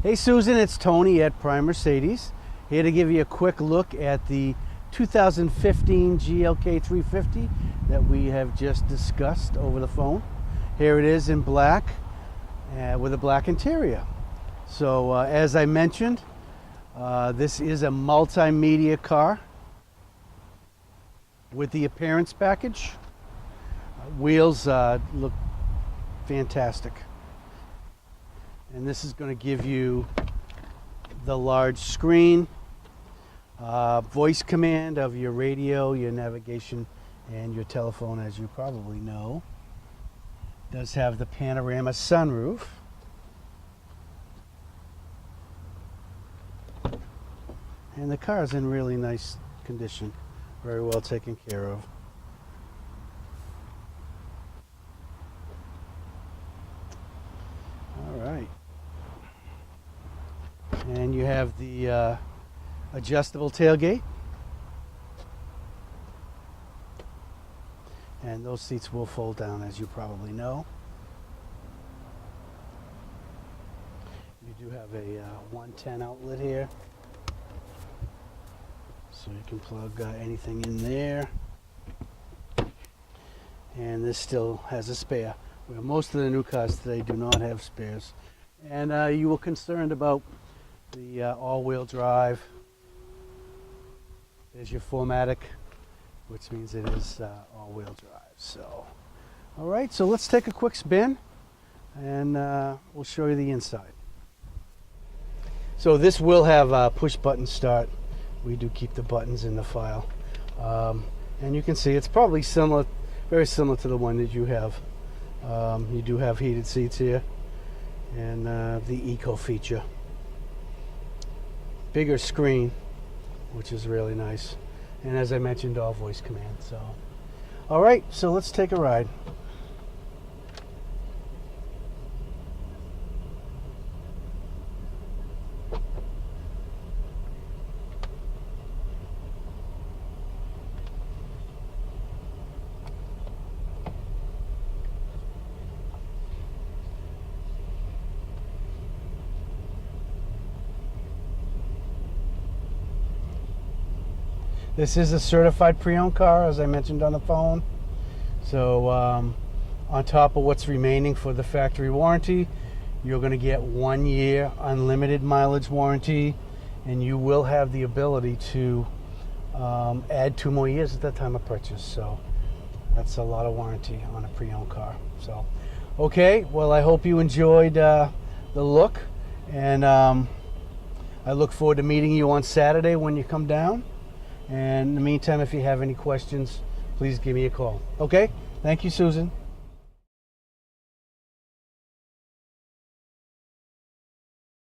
Hey Susan, it's Tony at Prime Mercedes. Here to give you a quick look at the 2015 GLK350 that we have just discussed over the phone. Here it is in black with a black interior. So as I mentioned, this is a multimedia car with the appearance package. Wheels look fantastic. And this is going to give you the large screen, voice command of your radio, your navigation, and your telephone, as you probably know. It does have the Panorama sunroof. And the car is in really nice condition, very well taken care of. All right. And you have the adjustable tailgate. And those seats will fold down, as you probably know. You do have a 110 outlet here. So you can plug anything in there. And this still has a spare, where most of the new cars today do not have spares. And you were concerned about the all-wheel drive. There's your 4MATIC, which means it is all-wheel drive. So, all right, so let's take a quick spin, and we'll show you the inside. So this will have a push-button start. We do keep the buttons in the file, and you can see it's probably similar, very similar to the one that you have. You do have heated seats here, and the Eco feature. Bigger screen, which is really nice, and as I mentioned, all voice command. So all right, so let's take a ride. This is a certified pre-owned car, as I mentioned on the phone. So on top of what's remaining for the factory warranty, you're going to get 1 year unlimited mileage warranty, and you will have the ability to add 2 more years at the time of purchase. So that's a lot of warranty on a pre-owned car. So okay, well, I hope you enjoyed the look, and I look forward to meeting you on Saturday when you come down. And in the meantime, if you have any questions, please give me a call. Okay? Thank you, Susan.